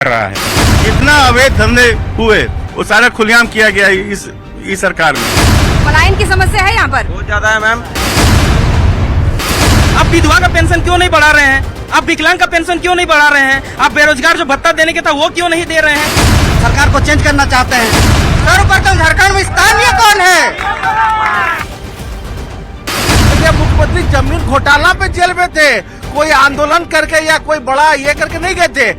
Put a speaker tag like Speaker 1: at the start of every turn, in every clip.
Speaker 1: रहा है। जितना अवैध धंधे हुए वो सारा खुलेआम किया गया इस सरकार में।
Speaker 2: पलायन की समस्या है यहाँ पर
Speaker 3: बहुत ज्यादा है मैम। आप विधवा का पेंशन क्यों नहीं बढ़ा रहे हैं? आप विकलांग का पेंशन क्यों नहीं बढ़ा रहे हैं? आप बेरोजगार जो भत्ता देने के था वो क्यों नहीं दे रहे हैं?
Speaker 4: सरकार को चेंज करना चाहते हैं। सर्वप्रथम झारखंड में स्थानीय कौन है?
Speaker 5: मुख्यमंत्री जमीन घोटाला पे जेल में थे, कोई आंदोलन करके या कोई बड़ा ये करके नहीं गए थे।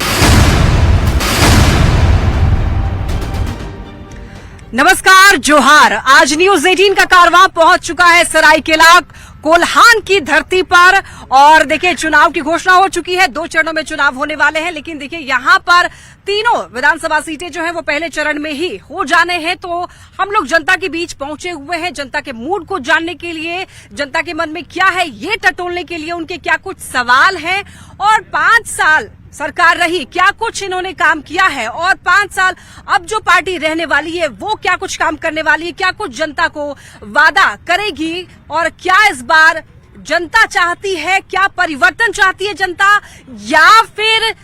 Speaker 2: नमस्कार, जोहार। आज न्यूज 18 का कारवां पहुंच चुका है सरायकेला कोल्हान की धरती पर और देखिए चुनाव की घोषणा हो चुकी है। 2 चरणों में चुनाव होने वाले हैं, लेकिन देखिए यहाँ पर तीनों विधानसभा सीटें जो हैं वो पहले चरण में ही हो जाने हैं। तो हम लोग जनता के बीच पहुंचे हुए हैं, जनता के मूड को जानने के लिए, जनता के मन में क्या है ये टटोलने के लिए, उनके क्या कुछ सवाल हैं और 5 साल सरकार रही, क्या कुछ इन्होंने काम किया है और 5 साल अब जो पार्टी रहने वाली है वो क्या कुछ काम करने वाली है, क्या कुछ जनता को वादा करेगी और क्या इस बार जनता चाहती है, क्या परिवर्तन चाहती है जनता या फिर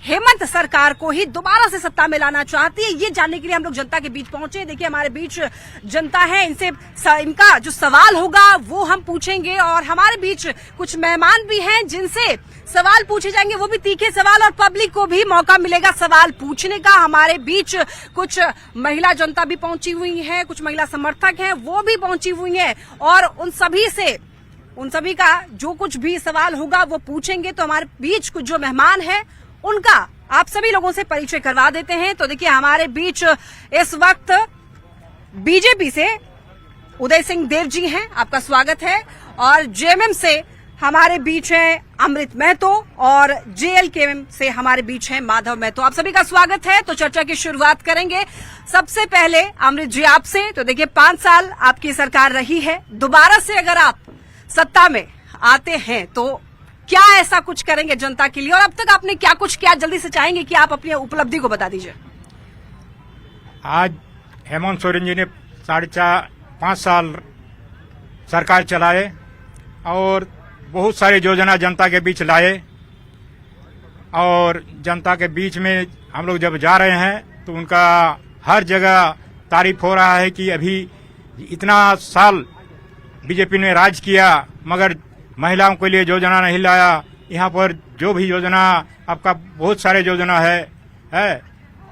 Speaker 2: हेमंत सरकार को ही दोबारा से सत्ता में लाना चाहती है, ये जानने के लिए हम लोग जनता के बीच पहुंचे। देखिए हमारे बीच जनता है, इनसे इनका जो सवाल होगा वो हम पूछेंगे और हमारे बीच कुछ मेहमान भी हैं जिनसे सवाल पूछे जाएंगे, वो भी तीखे सवाल और पब्लिक को भी मौका मिलेगा सवाल पूछने का। हमारे बीच कुछ महिला जनता भी पहुंची हुई है, कुछ महिला समर्थक हैं वो भी पहुंची हुई है और उन सभी का जो कुछ भी सवाल होगा वो पूछेंगे। तो हमारे बीच कुछ जो मेहमान है उनका आप सभी लोगों से परिचय करवा देते हैं। तो देखिए हमारे बीच इस वक्त बीजेपी से उदय सिंह देव जी हैं, आपका स्वागत है। और जेएमएम से हमारे बीच है अमृत महतो और जेएलकेएम से हमारे बीच है माधव महतो। आप सभी का स्वागत है। तो चर्चा की शुरुआत करेंगे सबसे पहले अमृत जी आपसे। तो देखिए 5 साल आपकी सरकार रही है, दोबारा से अगर आप सत्ता में आते हैं तो क्या ऐसा कुछ करेंगे जनता के लिए और अब तक आपने क्या कुछ किया, जल्दी से चाहेंगे कि आप अपनी उपलब्धि को बता दीजिए।
Speaker 6: आज हेमंत सोरेन जी ने 5 साल सरकार चलाए और बहुत सारी योजना जनता के बीच लाए और जनता के बीच में हम लोग जब जा रहे हैं तो उनका हर जगह तारीफ हो रहा है कि अभी इतना साल बीजेपी ने राज किया मगर महिलाओं के लिए योजना नहीं लाया। यहाँ पर जो भी योजना आपका बहुत सारे योजना है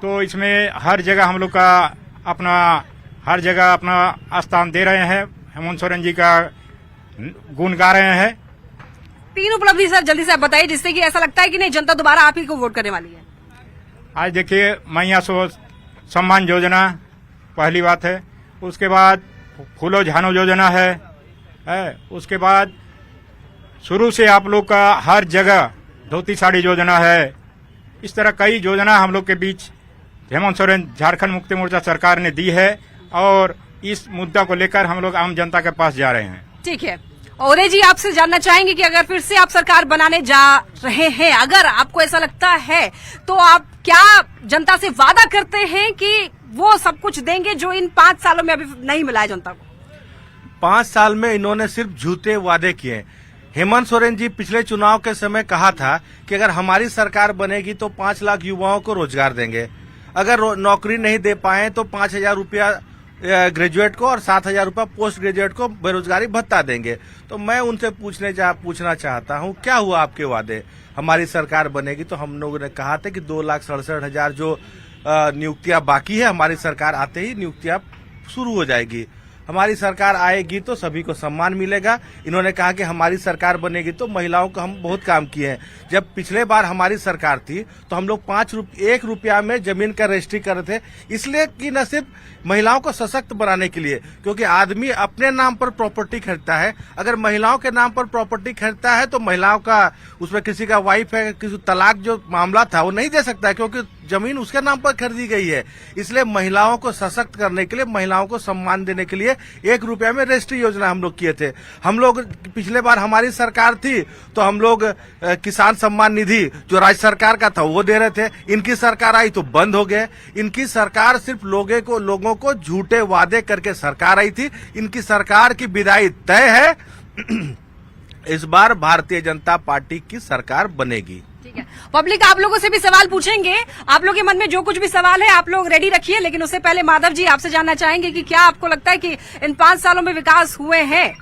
Speaker 6: तो इसमें हर जगह हम लोग का हर जगह अपना स्थान दे रहे हैं। हेमंत सोरेन जी का गुण गा रहे हैं।
Speaker 2: 3 उपलब्धि सर जल्दी से आप बताइए जिससे कि ऐसा लगता है कि नहीं जनता दोबारा आप ही को वोट करने वाली है।
Speaker 6: आज देखिए मैया सम्मान योजना पहली बात है, उसके बाद फूलो झानो योजना है उसके बाद शुरू से आप लोग का हर जगह धोती साड़ी योजना है। इस तरह कई योजना हम लोग के बीच हेमंत सोरेन झारखंड मुक्ति मोर्चा सरकार ने दी है और इस मुद्दा को लेकर हम लोग आम जनता के पास जा रहे हैं।
Speaker 2: ठीक है, और जी आपसे जानना चाहेंगे कि अगर फिर से आप सरकार बनाने जा रहे हैं, अगर आपको ऐसा लगता है तो आप क्या जनता से वादा करते हैं कि वो सब कुछ देंगे जो इन 5 सालों में अभी नहीं मिला है जनता को?
Speaker 5: 5 साल में इन्होंने सिर्फ झूठे वादे किए। हेमंत सोरेन जी पिछले चुनाव के समय कहा था कि अगर हमारी सरकार बनेगी तो 5 लाख युवाओं को रोजगार देंगे, अगर नौकरी नहीं दे पाए तो 5,000 रुपया ग्रेजुएट को और 7,000 रुपया पोस्ट ग्रेजुएट को बेरोजगारी भत्ता देंगे। तो मैं उनसे पूछना चाहता हूं क्या हुआ आपके वादे? हमारी सरकार बनेगी तो हम लोगों ने कहा था कि 2,67,000 जो नियुक्तियां बाकी है हमारी सरकार आते ही नियुक्तियां शुरू हो जाएगी। हमारी सरकार आएगी तो सभी को सम्मान मिलेगा। इन्होंने कहा कि हमारी सरकार बनेगी तो महिलाओं को हम बहुत काम किए हैं। जब पिछले बार हमारी सरकार थी तो हम लोग 1 रुपया में जमीन का रजिस्ट्री कर रहे थे, इसलिए कि न सिर्फ महिलाओं को सशक्त बनाने के लिए, क्योंकि आदमी अपने नाम पर प्रॉपर्टी खरीदता है, अगर महिलाओं के नाम पर प्रॉपर्टी खरीदता है तो महिलाओं का उसमें किसी का वाइफ है, किसी तलाक जो मामला था वो नहीं दे सकता है क्योंकि जमीन उसके नाम पर खरीदी गई है। इसलिए महिलाओं को सशक्त करने के लिए, महिलाओं को सम्मान देने के लिए 1 रुपया में रजिस्ट्री योजना हम लोग किए थे। हम लोग पिछले बार हमारी सरकार थी तो हम लोग किसान सम्मान निधि जो राज्य सरकार का था वो दे रहे थे। इनकी सरकार आई तो बंद हो गए। इनकी सरकार सिर्फ लोगों को झूठे वादे करके सरकार आई थी। इनकी सरकार की विदाई तय है। इस बार भारतीय जनता पार्टी की सरकार बनेगी।
Speaker 2: ठीक है, पब्लिक आप लोगों से भी सवाल पूछेंगे। आप लोग के मन में जो कुछ भी सवाल है आप लोग रेडी रखिए, लेकिन उससे पहले माधव जी आपसे जानना चाहेंगे कि क्या आपको लगता है कि इन 5 सालों में विकास हुए हैं?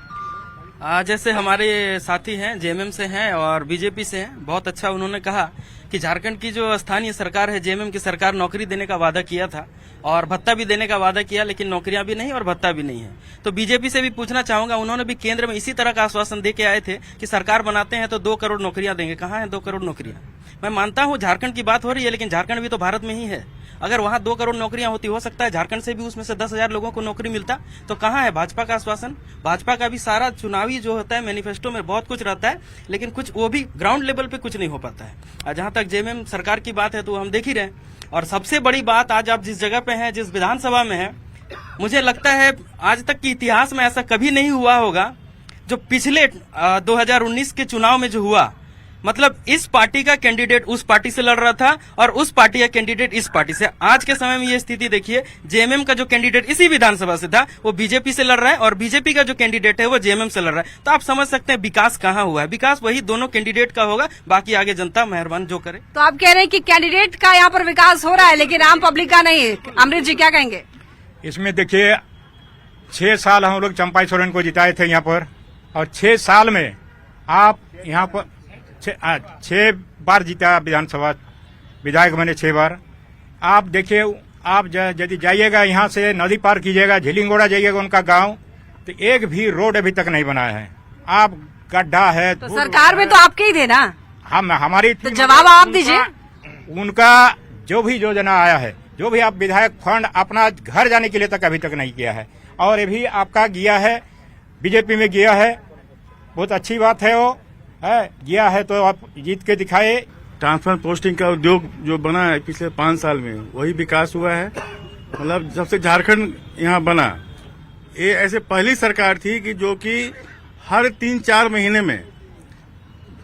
Speaker 3: जैसे हमारे साथी हैं जेएमएम से हैं और बीजेपी से हैं, बहुत अच्छा उन्होंने कहा कि झारखंड की जो स्थानीय सरकार है जेएमएम की सरकार नौकरी देने का वादा किया था और भत्ता भी देने का वादा किया, लेकिन नौकरियां भी नहीं और भत्ता भी नहीं है। तो बीजेपी से भी पूछना चाहूंगा, उन्होंने भी केंद्र में इसी तरह का आश्वासन दे के आए थे कि सरकार बनाते हैं तो 2 करोड़ नौकरियां देंगे। कहाँ है 2 करोड़ नौकरियां? मैं मानता हूं झारखंड की बात हो रही है, लेकिन झारखंड भी तो भारत में ही है। अगर वहां 2 करोड़ नौकरियां होती, हो सकता है झारखंड से भी उसमें से 10,000 लोगों को नौकरी मिलता। तो कहाँ है भाजपा का आश्वासन? भाजपा का भी सारा चुनावी जो होता है मैनिफेस्टो में बहुत कुछ रहता है, लेकिन कुछ वो भी ग्राउंड लेवल पे कुछ नहीं हो पाता है। जहां तक जेएमएम सरकार की बात है तो हम देख ही रहे। और सबसे बड़ी बात, आज आप जिस जगह पे हैं, जिस विधानसभा में है, मुझे लगता है आज तक के इतिहास में ऐसा कभी नहीं हुआ होगा जो पिछले 2019 के चुनाव में जो हुआ। मतलब इस पार्टी का कैंडिडेट उस पार्टी से लड़ रहा था और उस पार्टी का कैंडिडेट इस पार्टी से। आज के समय में ये स्थिति देखिए, जेएमएम का जो कैंडिडेट इसी विधानसभा से था वो बीजेपी से लड़ रहा है और बीजेपी का जो कैंडिडेट है वो जेएमएम से लड़ रहा है। तो आप समझ सकते हैं विकास कहाँ हुआ है। विकास वही दोनों कैंडिडेट का होगा, बाकी आगे जनता मेहरबान जो करे।
Speaker 2: तो आप कह रहे हैं कि कैंडिडेट का यहाँ पर विकास हो रहा है, लेकिन आम पब्लिक का नहीं। अमृत जी क्या कहेंगे?
Speaker 6: इसमें देखिए 6 साल हम लोग चंपाई सोरेन को जिताए थे यहाँ पर, और 6 साल में आप यहाँ पर 6 बार जीता विधानसभा, विधायक बने 6 बार। आप देखिए, आप यदि जाइएगा यहाँ से नदी पार कीजिएगा, झिलिंगोड़ा जाइएगा उनका गांव, तो एक भी रोड अभी तक नहीं बना है। आप गड्ढा है
Speaker 2: तो सरकार में तो आपके ही थे ना?
Speaker 6: हम हमारी
Speaker 2: तो जवाब आप दीजिए।
Speaker 6: उनका जो भी योजना आया है, जो भी आप विधायक फंड अपना घर जाने के लिए तक अभी तक नहीं किया है, और ये भी आपका गया है बीजेपी में गया है। बहुत अच्छी बात है, वो है गया है तो आप जीत के दिखाए।
Speaker 1: ट्रांसफर पोस्टिंग का उद्योग जो बना है पिछले 5 साल में, वही विकास हुआ है। मतलब जब से झारखंड यहाँ बना, ये ऐसे पहली सरकार थी कि जो कि हर 3-4 महीने में,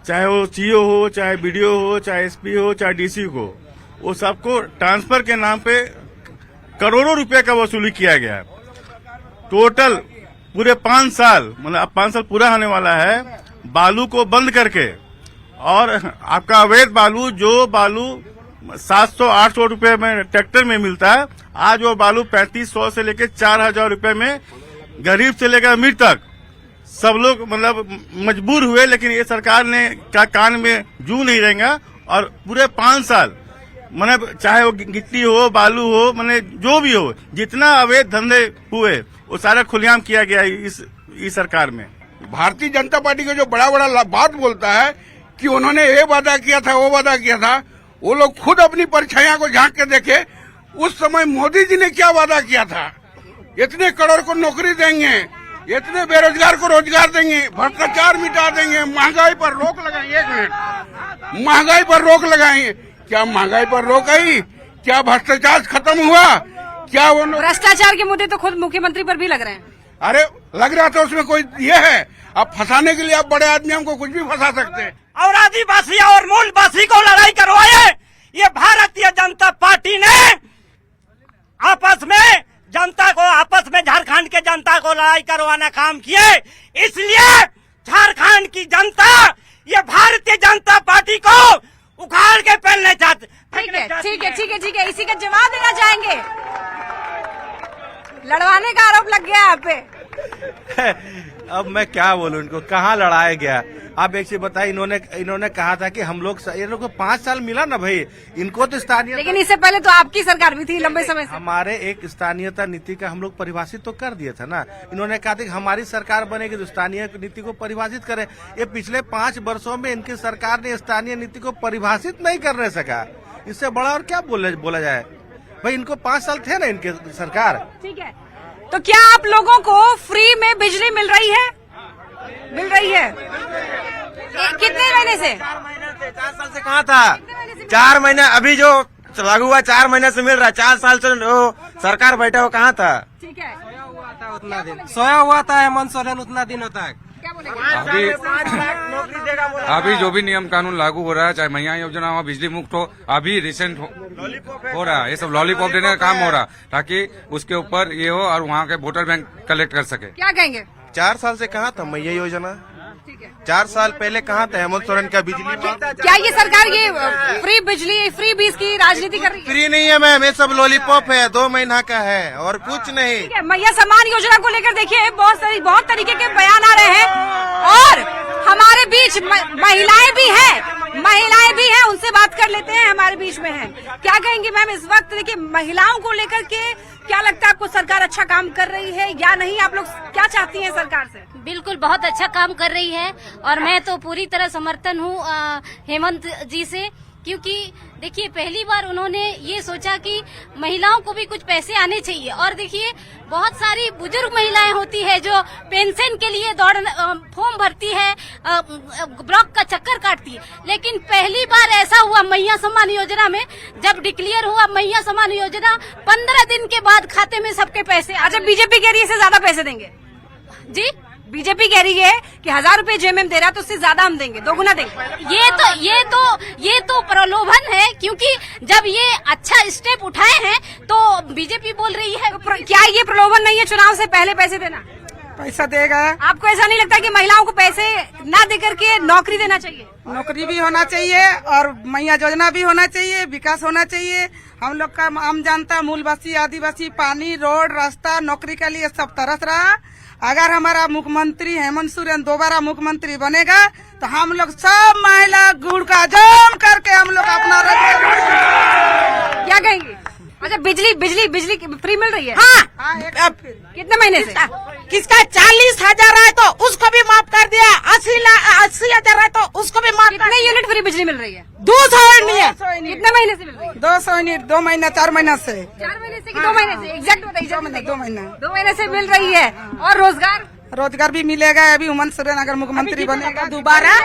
Speaker 1: चाहे वो सीओ हो, चाहे बीडीओ हो, चाहे एसपी हो, चाहे डीसी हो, वो सबको ट्रांसफर के नाम पे करोड़ों रुपए का वसूली किया गया है। टोटल पूरे 5 साल, मतलब अब 5 साल पूरा होने वाला है, बालू को बंद करके, और आपका अवैध बालू, जो बालू 700-800 रुपए में ट्रैक्टर में मिलता है, आज वो बालू 3500 से लेकर 4000 रुपए में गरीब से लेकर अमीर तक सब लोग मतलब मजबूर हुए। लेकिन ये सरकार ने क्या कान में जू नहीं रहेगा, और पूरे 5 साल मतलब चाहे वो गिट्टी हो, बालू हो, मैंने जो भी हो, जितना अवैध धंधे हुए वो सारा खुलेआम किया गया इस सरकार में।
Speaker 7: भारतीय जनता पार्टी का जो बड़ा बड़ा बात बोलता है कि उन्होंने ये वादा किया था, वो वादा किया था, वो लोग खुद अपनी परछाइयां को झांक के देखे। उस समय मोदी जी ने क्या वादा किया था? इतने करोड़ को नौकरी देंगे, इतने बेरोजगार को रोजगार देंगे, भ्रष्टाचार मिटा देंगे, महंगाई पर रोक लगाएंगे। 1 मिनट, महंगाई पर रोक लगाएंगे। क्या महंगाई पर रोक आई? क्या भ्रष्टाचार खत्म हुआ? क्या वो
Speaker 2: भ्रष्टाचार के मुद्दे तो खुद मुख्यमंत्री पर भी लग रहे हैं।
Speaker 7: अरे लग रहा था उसमें कोई ये है, अब फंसाने के लिए आप बड़े आदमी हमको कुछ भी फंसा सकते हैं।
Speaker 4: और आदिवासी और मूलवासी को लड़ाई करवाए ये भारतीय जनता पार्टी ने आपस में जनता को, आपस में झारखंड के जनता को लड़ाई करवाना काम किए। इसलिए झारखंड की जनता ये भारतीय जनता पार्टी को उखाड़ के पहनने चाहते।
Speaker 2: ठीक है, ठीक है, ठीक है, ठीक है, इसी का जवाब देना चाहेंगे? लड़वाने का आरोप लग गया आप पे।
Speaker 5: अब मैं क्या बोलूं, इनको कहाँ लड़ाया गया? आप एक चीज बताइए, इन्होंने कहा था कि हम लोग, ये लोग को 5 साल मिला ना भाई, इनको तो स्थानीय,
Speaker 2: लेकिन इससे पहले तो आपकी सरकार भी थी लंबे समय से।
Speaker 5: हमारे एक स्थानीयता नीति का हम लोग परिभाषित तो कर दिया था ना। इन्होंने कहा था कि हमारी सरकार बनेगी तो स्थानीय नीति को परिभाषित करें। ये पिछले 5 वर्षों में इनकी सरकार ने स्थानीय नीति को परिभाषित नहीं करने सका। इससे बड़ा और क्या बोला जाए भाई? इनको 5 साल थे ना इनके सरकार।
Speaker 2: ठीक है, तो क्या आप लोगों को फ्री में बिजली मिल रही है? मिल रही है? कितने महीने से?
Speaker 4: 4 साल से कहाँ था? 4 महीने अभी जो लागू हुआ, 4 महीने से मिल रहा है। 4 साल से सरकार बैठा हो कहाँ था?
Speaker 2: ठीक है,
Speaker 3: उतना दिन सोया हुआ था हेमंत सोरेन, उतना दिन होता है।
Speaker 2: क्या बोलेंगे?
Speaker 8: अभी जो भी नियम कानून लागू हो रहा है, चाहे मैया योजना हो, बिजली मुक्त हो, अभी रिसेंट हो रहा है, ये सब लॉलीपॉप देने का काम हो रहा, ताकि उसके ऊपर ये हो और वहाँ के वोटर बैंक कलेक्ट कर सके।
Speaker 2: क्या कहेंगे?
Speaker 9: 4 साल से कहाँ था मैया योजना?
Speaker 5: 4 साल पहले कहाँ थे हेमंत सोरेन का बिजली माफ?
Speaker 2: क्या ये सरकार ये फ्री बिजली फ्री बीज की राजनीति कर रही है?
Speaker 5: फ्री नहीं है मैम, ये सब लॉलीपॉप है, 2 महीना का है और कुछ नहीं।
Speaker 2: ठीक है, मैया सम्मान योजना को लेकर देखिए बहुत तरीके के बयान आ रहे हैं और हमारे बीच महिलाएं भी हैं, उनसे बात कर लेते हैं, हमारे बीच में हैं। क्या कहेंगे मैम इस वक्त? देखिए महिलाओं को लेकर के क्या लगता है आपको, सरकार अच्छा काम कर रही है या नहीं? आप लोग क्या चाहती हैं सरकार से?
Speaker 9: बिल्कुल बहुत अच्छा काम कर रही है और मैं तो पूरी तरह समर्थन हूँ हेमंत जी से, क्योंकि देखिए पहली बार उन्होंने ये सोचा कि महिलाओं को भी कुछ पैसे आने चाहिए। और देखिए बहुत सारी बुजुर्ग महिलाएं होती है जो पेंशन के लिए फॉर्म भरती है, ब्लॉक का चक्कर काटती है, लेकिन पहली बार ऐसा हुआ मैया सम्मान योजना में, जब डिक्लेयर हुआ मैया सम्मान योजना 15 दिन के बाद खाते में सबके पैसे।
Speaker 2: अच्छा, बीजेपी कह रही है इससे ज्यादा पैसे देंगे
Speaker 9: जी,
Speaker 2: बीजेपी कह रही है कि 1000 रुपए जेएमएम दे रहा है तो उससे ज्यादा हम देंगे, 2 गुना देंगे।
Speaker 9: ये तो प्रलोभन है, क्योंकि जब ये अच्छा स्टेप उठाए हैं तो बीजेपी बोल रही है।
Speaker 2: क्या ये प्रलोभन नहीं है चुनाव से पहले पैसे देना?
Speaker 10: पैसा देगा।
Speaker 2: आपको ऐसा नहीं लगता कि महिलाओं को पैसे ना देकर के नौकरी देना चाहिए?
Speaker 10: नौकरी भी होना चाहिए और मैया योजना भी होना चाहिए, विकास होना चाहिए। हम लोग का आम जनता, मूलवासी, आदिवासी पानी, रोड, रास्ता, नौकरी के लिए सब तरस रहा। अगर हमारा मुख्यमंत्री हेमंत सोरेन दोबारा मुख्यमंत्री बनेगा तो हम लोग सब महिला गुड़ का जम करके हम लोग अपना
Speaker 2: क्या कहेंगे? अच्छा, बिजली फ्री मिल रही है?
Speaker 10: हाँ,
Speaker 2: कितने महीने से?
Speaker 10: किसका 40,000 है तो उसको भी माफ कर दिया, 80,000 है तो उसको भी माफ।
Speaker 2: कितने यूनिट फ्री बिजली मिल रही है?
Speaker 10: 200 यूनिट।
Speaker 2: कितने महीने से मिल रही है?
Speaker 10: 200 यूनिट 2 महीना 4 महीना से।
Speaker 2: 4 महीने से कि 2 महीने से? एग्जैक्ट बताइए।
Speaker 10: 2 महीना
Speaker 2: 2 महीने से मिल रही है। और
Speaker 10: रोजगार भी मिलेगा। अभी हेमंत सोरेन अगर मुख्यमंत्री बनेगा दोबारा।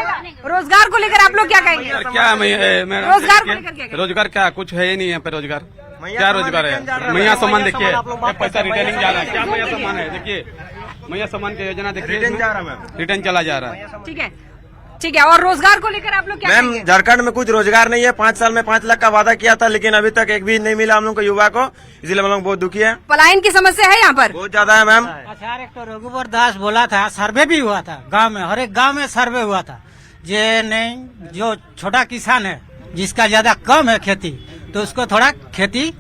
Speaker 2: रोजगार को लेकर आप लोग क्या कहेंगे?
Speaker 11: क्या
Speaker 2: रोजगार को लेकर क्या?
Speaker 11: रोजगार क्या कुछ है ही नहीं यहाँ पे। रोजगार क्या रोजगार है? मैया सम्मान देखिए, पैसा रिटर्निंग जा रहा है। क्या मैया सम्मान है? देखिए मैया सम्मान की योजना देखिए, रिटर्न चला जा रहा है।
Speaker 2: ठीक है। और रोजगार को लेकर आप लोग क्या
Speaker 12: मैम, झारखंड में कुछ रोजगार नहीं है। 5 साल में 5 लाख का वादा किया था, लेकिन अभी तक एक भी नहीं मिला हम लोग को, युवा को। इसलिए हम लोग बहुत दुखी है।
Speaker 2: पलायन की समस्या है यहाँ पर
Speaker 12: बहुत ज्यादा है मैम।
Speaker 13: एक तो रघुवर दास बोला था, सर्वे भी हुआ था गांव में, हर एक गांव में सर्वे हुआ था। ये नहीं, जो छोटा किसान है जिसका ज्यादा कम है खेती, तो उसको थोड़ा खेती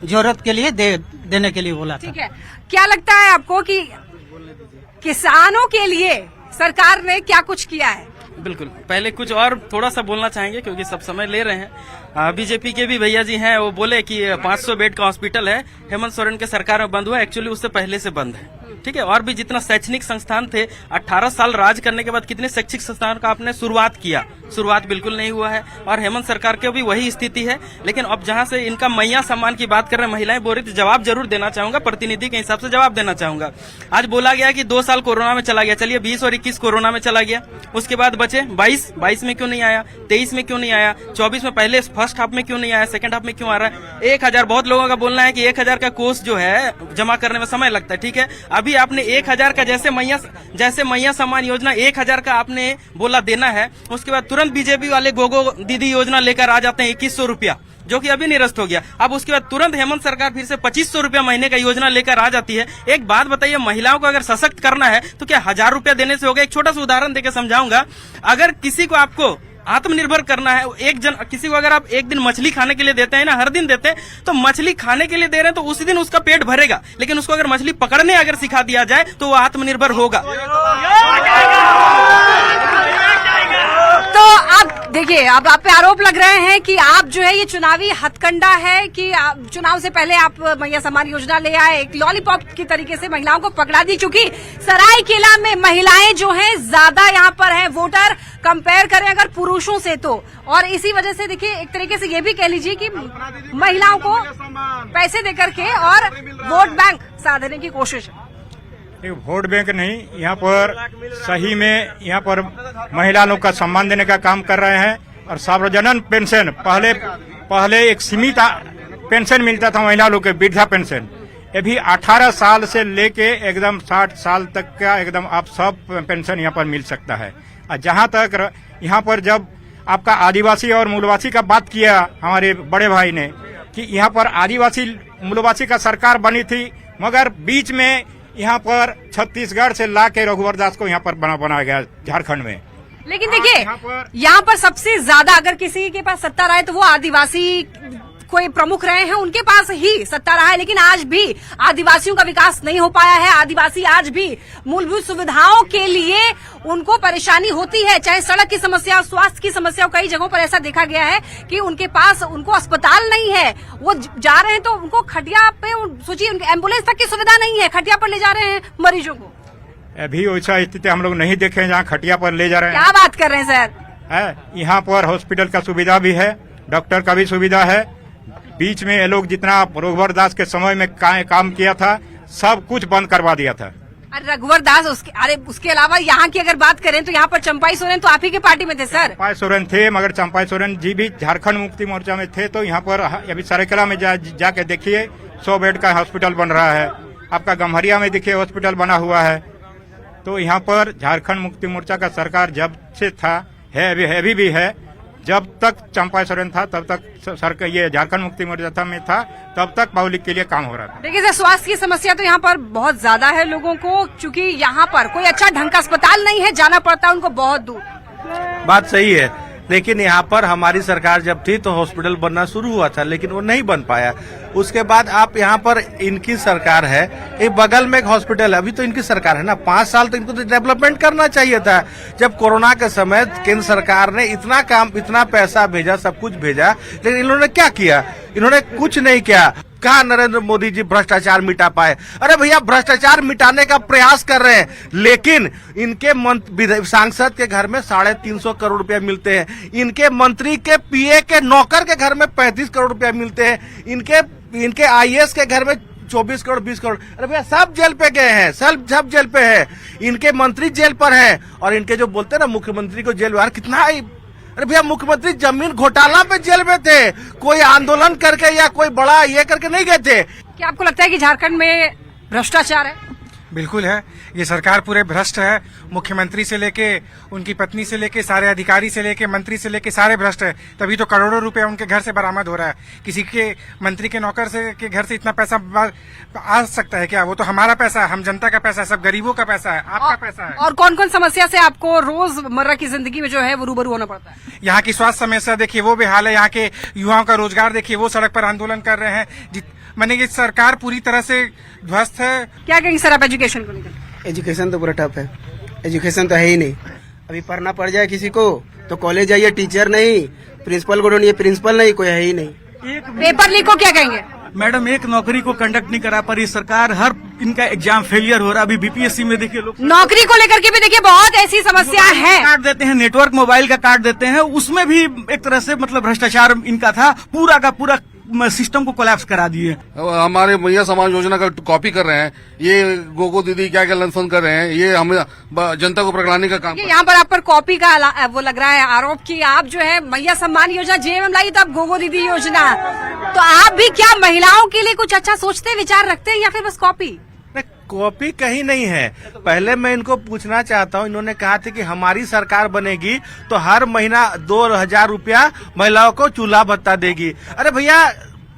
Speaker 13: जरूरत के लिए देने के लिए बोला था।
Speaker 2: ठीक है, क्या लगता है आपको कि किसानों के लिए सरकार ने क्या कुछ किया है?
Speaker 3: बिल्कुल, पहले कुछ और थोड़ा सा बोलना चाहेंगे क्योंकि सब समय ले रहे हैं। बीजेपी के भी भैया जी हैं, वो बोले कि 500 बेड का हॉस्पिटल है, हेमंत सोरेन के सरकार में बंद हुआ। एक्चुअली उससे पहले से बंद है। ठीक है, और भी जितना शैक्षणिक संस्थान थे, 18 साल राज करने के बाद कितने शैक्षिक संस्थान का आपने शुरुआत किया? शुरुआत बिल्कुल नहीं हुआ है। और हेमंत सरकार की भी वही स्थिति है। लेकिन अब जहां से इनका मैया सम्मान की बात कर रहे हैं, महिलाएं बोल रही थी, जवाब जरूर देना चाहूंगा, प्रतिनिधि के हिसाब से जवाब देना चाहूंगा। आज बोला गया कि 2 साल कोरोना में चला गया, चलिए 20 और 21 कोरोना में चला गया, उसके बाद बचे 22 में क्यों नहीं आया, 23 में क्यों नहीं आया, 24 में पहले फर्स्ट हाफ में क्यों नहीं आया, सेकंड हाफ में क्यों आ रहा है? 1000, बहुत लोगों का बोलना है कि 1000 का कोर्स जो है जमा करने में समय लगता है। ठीक है, अभी आपने 1000 का जैसे मैया सम्मान योजना 1000 का आपने बोला देना है, उसके बाद तुरंत बीजेपी वाले गोगो दीदी योजना लेकर आ जाते हैं 2100 रुपया, जो कि अभी निरस्त हो गया। अब उसके बाद तुरंत हेमंत सरकार फिर से 2500 रुपया महीने का योजना लेकर आ जाती है। एक बात बताइए, महिलाओं को अगर सशक्त करना है तो क्या 1000 रुपया देने से होगा? एक छोटा सा उदाहरण देकर समझाऊंगा। अगर किसी को आपको आत्मनिर्भर करना है, किसी को अगर आप एक दिन मछली खाने के लिए देते हैं ना, हर दिन देते हैं, तो मछली खाने के लिए दे रहे हैं तो उसी दिन उसका पेट भरेगा। लेकिन उसको अगर मछली पकड़ने अगर सिखा दिया जाए तो वो आत्मनिर्भर होगा।
Speaker 2: तो आप देखिए, अब आप पे आरोप लग रहे हैं कि आप जो है ये चुनावी हथकंडा है कि चुनाव से पहले आप मैया सम्मान योजना ले आए, एक लॉलीपॉप की तरीके से महिलाओं को पकड़ा दी। क्योंकि सरायकेला में महिलाएं जो हैं ज्यादा यहाँ पर हैं वोटर, कंपेयर करें अगर पुरुषों से तो। और इसी वजह से देखिए, एक तरीके से ये भी कह लीजिए कि महिलाओं को पैसे देकर के और वोट बैंक साधने की कोशिश है।
Speaker 6: वोट बैंक नहीं, यहाँ पर सही में यहाँ पर महिला लोग का सम्मान देने का काम कर रहे हैं। और सार्वजनिक पेंशन, पहले एक सीमित पेंशन मिलता था महिला लोग के, वृद्धा पेंशन। ये भी 18 साल से लेके एकदम 60 साल तक का एकदम आप सब पेंशन यहाँ पर मिल सकता है। और जहाँ तक यहाँ पर जब आपका आदिवासी और मूलवासी का बात किया हमारे बड़े भाई ने कि यहाँ पर आदिवासी मूलवासी का सरकार बनी थी, मगर बीच में यहाँ पर छत्तीसगढ़ से ला के रघुवर दास को यहाँ पर बनाया गया झारखंड में।
Speaker 2: लेकिन देखिए
Speaker 6: यहाँ
Speaker 2: यहाँ पर सबसे ज्यादा अगर किसी के पास सत्ता रहा है तो वो आदिवासी कोई प्रमुख रहे हैं, उनके पास ही सत्ता रहा है। लेकिन आज भी आदिवासियों का विकास नहीं हो पाया है। आदिवासी आज भी मूलभूत सुविधाओं के लिए उनको परेशानी होती है, चाहे सड़क की समस्या, स्वास्थ्य की समस्या। कई जगहों पर ऐसा देखा गया है कि उनके पास उनको अस्पताल नहीं है, वो जा रहे हैं तो उनको खटिया पे, सोचिए उनकी एम्बुलेंस तक की सुविधा नहीं है, खटिया पर ले जा रहे हैं मरीजों को।
Speaker 6: अभी वैसा स्थिति हम लोग नहीं देखे जहाँ खटिया पर ले जा रहे हैं।
Speaker 2: क्या बात कर रहे हैं सर?
Speaker 6: है यहाँ पर हॉस्पिटल का सुविधा भी है, डॉक्टर का भी सुविधा है। बीच में ये लोग जितना रघुवर दास के समय में काम किया था सब कुछ बंद करवा दिया था।
Speaker 2: अरे रघुवर दास उसके अलावा यहाँ की अगर बात करें तो यहाँ पर चंपाई सोरेन तो आप ही के पार्टी में थे सर।
Speaker 6: चंपाई सोरेन थे, मगर चंपाई सोरेन जी भी झारखंड मुक्ति मोर्चा में थे। तो यहाँ पर अभी सरायकेला में जाके देखिए 100 बेड का हॉस्पिटल बन रहा है। आपका गम्हरिया में देखिए हॉस्पिटल बना हुआ है। तो यहाँ पर झारखंड मुक्ति मोर्चा का सरकार जब से था है अभी भी है। जब तक चंपाई सोरेन था तब तक सरकार ये झारखंड मुक्ति मोर्चा में था, तब तक पब्लिक के लिए काम हो रहा था।
Speaker 2: देखिए सर, स्वास्थ्य की समस्या तो यहाँ पर बहुत ज्यादा है लोगों को, क्योंकि यहाँ पर कोई अच्छा ढंग का अस्पताल नहीं है, जाना पड़ता है उनको बहुत दूर।
Speaker 5: बात सही है, लेकिन यहाँ पर हमारी सरकार जब थी तो हॉस्पिटल बनना शुरू हुआ था, लेकिन वो नहीं बन पाया। उसके बाद आप यहाँ पर इनकी सरकार है, एक बगल में एक हॉस्पिटल है, अभी तो इनकी सरकार है ना, 5 साल तो इनको तो डेवलपमेंट करना चाहिए था। जब कोरोना के समय केंद्र सरकार ने इतना काम, इतना पैसा भेजा, सब कुछ भेजा, लेकिन इन्होंने क्या किया? इन्होंने कुछ नहीं किया। कहा नरेंद्र मोदी जी भ्रष्टाचार मिटा पाए? अरे भैया, भ्रष्टाचार मिटाने का प्रयास कर रहे हैं, लेकिन इनके सांसद के घर में 350 करोड़ रुपया मिलते हैं, इनके मंत्री के पीए के नौकर के घर में 35 करोड़ रुपया मिलते हैं, इनके आईएएस के घर में 24 करोड़ 20 करोड़। अरे भैया, सब जेल पे गए हैं, सब जेल पे है, इनके मंत्री जेल पर हैं, और इनके जो बोलते हैं ना मुख्यमंत्री को जेल में, कितना। अरे भैया, मुख्यमंत्री जमीन घोटाला पे जेल में थे, कोई आंदोलन करके या कोई बड़ा ये करके नहीं गए थे।
Speaker 2: क्या आपको लगता है कि झारखंड में भ्रष्टाचार है?
Speaker 14: बिल्कुल है, ये सरकार पूरे भ्रष्ट है। मुख्यमंत्री से लेके उनकी पत्नी से लेके सारे अधिकारी से लेके मंत्री से लेके सारे भ्रष्ट है। तभी तो करोड़ों रुपए उनके घर से बरामद हो रहा है। किसी के मंत्री के नौकर से के घर से इतना पैसा आ सकता है क्या? वो तो हमारा पैसा है, हम जनता का पैसा है, सब गरीबों का पैसा है, आपका पैसा है।
Speaker 2: और कौन कौन समस्या से आपको रोजमर्रा की जिंदगी में जो है वो रूबरू होना पड़ता है?
Speaker 14: यहाँ की स्वास्थ्य समस्या देखिए, वो बेहाल है। यहाँ के युवाओं का रोजगार देखिए, वो सड़क पर आंदोलन कर रहे हैं। मैंने ये सरकार पूरी तरह से ध्वस्त है।
Speaker 2: क्या कहेंगे सर आप एजुकेशन को लेकर?
Speaker 15: एजुकेशन तो पूरा टफ है, एजुकेशन तो है ही नहीं। अभी पढ़ना पड़ जाए किसी को तो कॉलेज जाइए, टीचर नहीं, प्रिंसिपल को ढूंढिए, प्रिंसिपल नहीं, कोई है ही नहीं।
Speaker 2: पेपर लीक को क्या कहेंगे?
Speaker 16: मैडम, एक नौकरी को कंडक्ट नहीं करा पा रही सरकार, हर इनका एग्जाम फेलियर हो रहा। अभी बीपीएससी में देखिए लोग
Speaker 2: नौकरी को लेकर के भी देखिए बहुत ऐसी समस्या है।
Speaker 16: काट देते हैं, नेटवर्क मोबाइल का काट देते हैं, उसमें भी एक तरह से मतलब भ्रष्टाचार इनका था। पूरा का पूरा सिस्टम को कोलैप्स करा दिए।
Speaker 17: हमारे मैया समाज योजना का कॉपी कर रहे हैं, ये गोगो दीदी क्या लंसन कर रहे हैं, ये हमें जनता को पकड़ाने का काम।
Speaker 2: यहाँ पर आप पर कॉपी का वो लग रहा है आरोप कि आप जो है मैया सम्मान योजना जेएमएम लाई तो आप गोगो दीदी योजना, तो आप भी क्या महिलाओं के लिए कुछ अच्छा सोचते विचार रखते हैं या फिर बस कॉपी?
Speaker 5: कॉपी कहीं नहीं है। पहले मैं इनको पूछना चाहता हूँ, इन्होंने कहा था कि हमारी सरकार बनेगी तो हर महीना 2000 रुपया महिलाओं को चूल्हा भत्ता देगी। अरे भैया,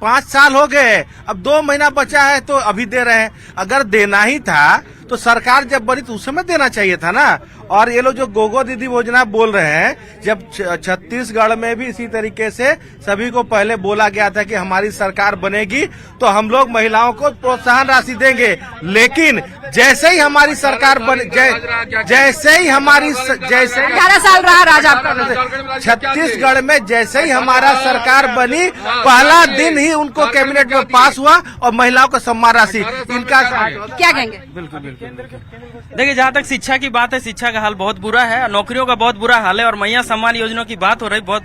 Speaker 5: 5 साल हो गए, अब 2 महीना बचा है तो अभी दे रहे हैं। अगर देना ही था तो सरकार जब बनी तो उस समय देना चाहिए था ना। और ये लोग जो गोगो दीदी योजना बोल रहे हैं, जब छत्तीसगढ़ में भी इसी तरीके से सभी को पहले बोला गया था कि हमारी सरकार बनेगी तो हम लोग महिलाओं को प्रोत्साहन राशि देंगे, लेकिन जैसे ही हमारी सरकार बने, जैसे ही
Speaker 2: 11 साल रहा राजा,
Speaker 5: छत्तीसगढ़ में जैसे ही हमारा सरकार बनी, पहला दिन ही उनको कैबिनेट में पास हुआ और महिलाओं को सम्मान राशि। इनका
Speaker 2: क्या कहेंगे?
Speaker 3: बिल्कुल। देखिए, जहाँ तक शिक्षा की बात है, शिक्षा का हाल बहुत बुरा है, नौकरियों का बहुत बुरा हाल है। और मैया सम्मान योजना की बात हो रही, बहुत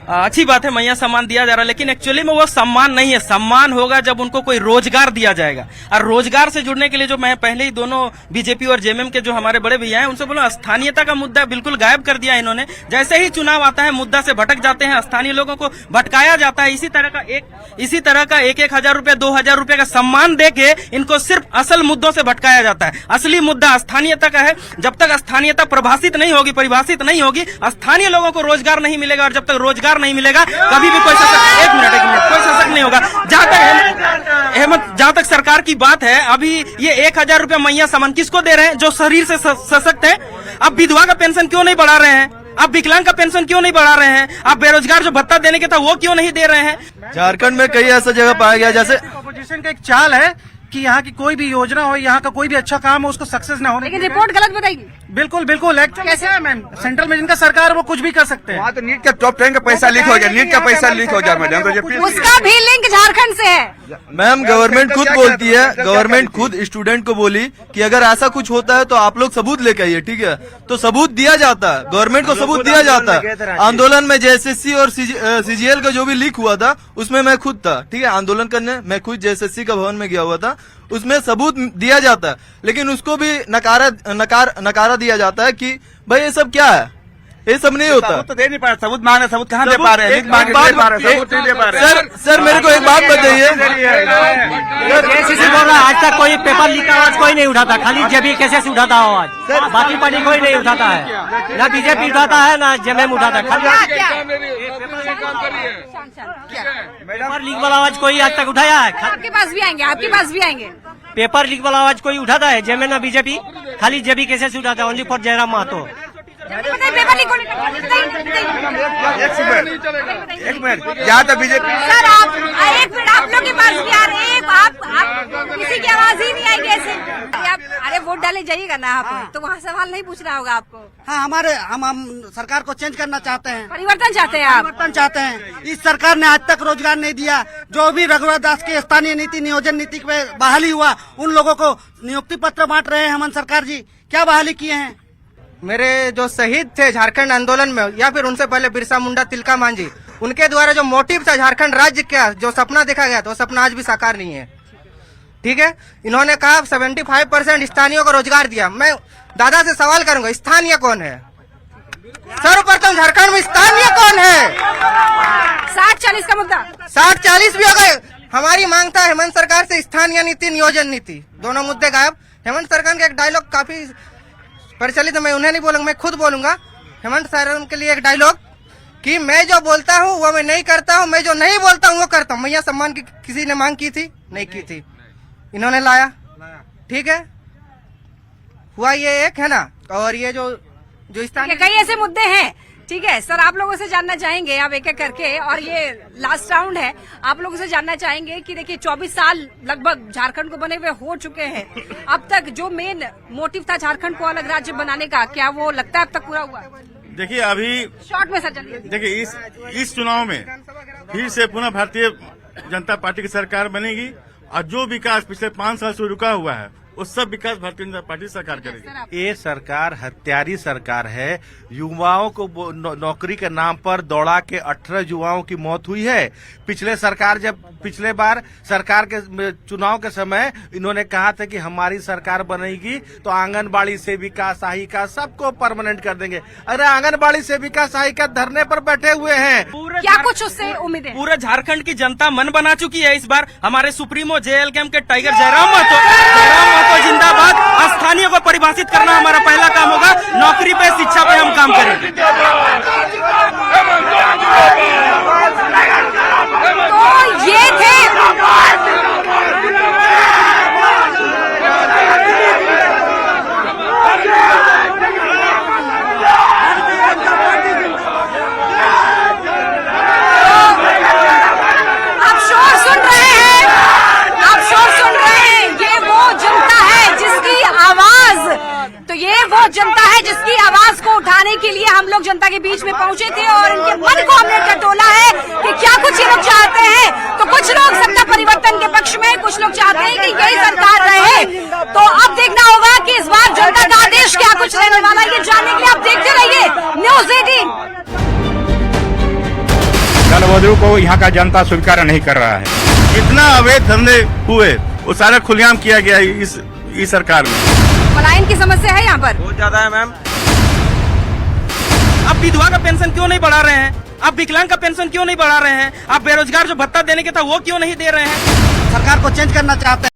Speaker 3: अच्छी बात है, मैया सम्मान दिया जा रहा है, लेकिन एक्चुअली में वो सम्मान नहीं है। सम्मान होगा जब उनको कोई रोजगार दिया जाएगा। और रोजगार से जुड़ने के लिए जो मैं पहले ही दोनों बीजेपी और जेएमएम के जो हमारे बड़े भैया हैं उनसे बोला, स्थानीयता का मुद्दा बिल्कुल गायब कर दिया इन्होंने। जैसे ही चुनाव आता है मुद्दा से भटक जाते हैं, स्थानीय लोगों को भटकाया जाता है। इसी तरह का 1,000 रुपया 2,000 रुपया का सम्मान देके इनको सिर्फ असल मुद्दों से भटकाया जाता है। असली मुद्दा स्थानीयता का है। जब तक स्थानीयता परिभाषित नहीं होगी, स्थानीय लोगों को रोजगार नहीं मिलेगा, और जब तक रोजगार नहीं मिलेगा कभी भी कोई शासक, एक मिनट, कोई शासक नहीं होगा। जहाँ तक हेमंत, जहाँ तक सरकार की बात है, अभी ये 1000 रुपया मैया सामान किसको दे रहे हैं? जो शरीर से सशक्त है। अब विधवा का पेंशन क्यों नहीं बढ़ा रहे हैं? अब विकलांग का पेंशन क्यों नहीं बढ़ा रहे हैं? अब बेरोजगार जो भत्ता देने के था वो क्यों नहीं दे रहे हैं?
Speaker 12: झारखंड में कई ऐसा जगह पाया गया जैसे
Speaker 14: अपोजिशन का एक चाल है कि यहाँ की कोई भी योजना हो, यहाँ का कोई भी अच्छा काम हो, उसको सक्सेस ना होने।
Speaker 2: लेकिन रिपोर्ट गलत बताएगी।
Speaker 14: बिल्कुल बिल्कुल। कैसे है मैम, सेंट्रल में जिनका सरकार वो कुछ भी कर सकते हैं।
Speaker 7: वहाँ तो नीट का टॉप 10 का पैसा लीक हो गया, नीट का पैसा लीक हो गया मैडम।
Speaker 2: उसका भी लिंक झारखंड से है।
Speaker 12: मैम गवर्नमेंट खुद बोलती है, गवर्नमेंट खुद स्टूडेंट को बोली कि अगर ऐसा कुछ होता है तो आप लोग सबूत लेके आइए, ठीक है? तो सबूत दिया जाता है, गवर्नमेंट को सबूत दिया जाता है। आंदोलन में जेएसएससी और सीजीएल का जो भी लीक हुआ था उसमें मैं खुद था, ठीक है? आंदोलन करने मैं खुद जेएसएससी का भवन में गया हुआ था, उसमें सबूत दिया जाता है, लेकिन उसको भी नकारा दिया जाता है कि भाई ये सब क्या है, ये सब नहीं होता।
Speaker 16: सबूत तो दे नहीं पा रहे, सबूत मांगे, सबूत कहाँ दे पा रहे हैं?
Speaker 12: सर मेरे को एक बात बताइए,
Speaker 13: जेएसएससी बोल रहा है आज तक कोई पेपर लीक का आवाज कोई नहीं उठाता, खाली जेबी कैसे से उठाता है आवाज, बाकी पार्टी कोई नहीं उठाता है, ना बीजेपी उठाता है ना जेएमएम उठाता है। पेपर लीक वाला आवाज कोई आज तक उठाया है?
Speaker 2: आपके पास भी आएंगे, आपके पास भी आएंगे।
Speaker 13: पेपर लीक वाला आवाज कोई उठाता है? जेएमएम ना बीजेपी, खाली जेबी कैसे से उठाता है? Only for Jairam Mahato.
Speaker 2: Paper leak होने का
Speaker 7: एक मिनट, यहाँ तो बीजेपी।
Speaker 2: सर आप एक मिनट, आप लोग के पास भी आ रहे हैं, आप किसी की आवाज ही नहीं आएगी ऐसे। अरे वोट डाले जाइएगा ना आप, तो वहाँ सवाल नहीं पूछना होगा आपको।
Speaker 13: हाँ, हम सरकार को चेंज करना चाहते हैं,
Speaker 2: परिवर्तन चाहते हैं आप?
Speaker 13: परिवर्तन चाहते हैं। इस सरकार ने आज तक रोजगार नहीं दिया। जो भी रघुवर दास की स्थानीय नीति नियोजन नीति पे बहाली हुआ, उन लोगों को नियुक्ति पत्र बांट रहे हैं हेमंत सरकार जी। क्या बहाली किए हैं?
Speaker 15: मेरे जो शहीद थे झारखंड आंदोलन में, या फिर उनसे पहले बिरसा मुंडा, तिलका मांझी, उनके द्वारा जो मोटिव था झारखंड राज्य का, जो सपना देखा गया था, वो सपना आज भी साकार नहीं है, ठीक है? इन्होंने कहा 75% स्थानीयों को रोजगार दिया। मैं दादा से सवाल करूंगा, स्थानीय कौन है? सर्वप्रथम झारखंड में स्थानीय कौन है?
Speaker 2: 60-40 का मुद्दा,
Speaker 15: 60-40 भी हो गए। हमारी मांग था हेमंत सरकार से स्थानीय नीति, नियोजन नीति, दोनों मुद्दे गायब। हेमंत सरकार का एक डायलॉग काफी प्रचलित है, मैं उन्हें नहीं बोलूंगा, मैं खुद बोलूंगा। हेमंत सरकार के लिए एक डायलॉग कि मैं जो बोलता हूँ वो मैं नहीं करता हूँ, मैं जो नहीं बोलता हूँ वो करता हूँ। मैया सम्मान की किसी ने मांग की थी? नहीं की थी, इन्होंने लाया, ठीक है? हुआ ये एक है ना। और ये जो स्थानीय
Speaker 2: कई ऐसे मुद्दे हैं, ठीक है सर, आप लोगों से जानना चाहेंगे अब एक एक करके, और ये लास्ट राउंड है, आप लोगों से जानना चाहेंगे कि देखिए 24 साल लगभग झारखंड को बने हुए हो चुके हैं। अब तक जो मेन मोटिव था झारखंड को अलग राज्य बनाने का, क्या वो लगता है अब तक पूरा हुआ?
Speaker 1: देखिए अभी
Speaker 2: शॉर्ट में सर चलिए।
Speaker 1: देखिए इस चुनाव में फिर से पुनः भारतीय जनता पार्टी की सरकार बनेगी, और जो विकास पिछले 5 साल से रुका हुआ है वो सब विकास भारतीय जनता पार्टी सरकार करेगी।
Speaker 5: ये सरकार हत्यारी सरकार है। युवाओं को नौकरी के नाम पर दौड़ा के 18 युवाओं की मौत हुई है। पिछले बार सरकार के चुनाव के समय इन्होंने कहा था कि हमारी सरकार बनेगी तो आंगनबाड़ी सेविका, सहायिका सबको परमानेंट कर देंगे। अरे आंगनबाड़ी सेविका, सहायिका धरने पर बैठे हुए हैं।
Speaker 2: क्या कुछ उससे उम्मीद है?
Speaker 3: पूरा झारखंड की जनता मन बना चुकी है। इस बार हमारे सुप्रीमो जेएलकेएम के टाइगर जयराम महतो जिंदाबाद। स्थानीय को परिभाषित करना हमारा पहला काम होगा। नौकरी पे, शिक्षा पे हम काम करेंगे।
Speaker 2: तो ये थे जनता है जिसकी आवाज को उठाने के लिए हम लोग जनता के बीच में पहुंचे थे, और इनके मन को हमने टटोला है कि क्या कुछ ये लोग चाहते हैं। तो कुछ लोग सत्ता परिवर्तन के पक्ष में, कुछ लोग चाहते हैं कि यही सरकार रहे। तो अब देखना होगा कि इस बार जनता का आदेश क्या कुछ रहने वाला है, ये जानने के लिए आप देखते रहिए न्यूज़ 18।
Speaker 6: दलबदलू को यहाँ का जनता स्वीकार नहीं कर रहा है।
Speaker 1: जितना अवैध धंधे हुए वो सारा खुलेआम किया गया इस सरकार में।
Speaker 2: पलायन की समस्या है यहाँ पर
Speaker 12: बहुत ज्यादा है मैम।
Speaker 3: अब विधवा का पेंशन क्यों नहीं बढ़ा रहे हैं? अब विकलांग का पेंशन क्यों नहीं बढ़ा रहे हैं? अब बेरोजगार जो भत्ता देने के था वो क्यों नहीं दे रहे हैं?
Speaker 13: सरकार को चेंज करना चाहते हैं।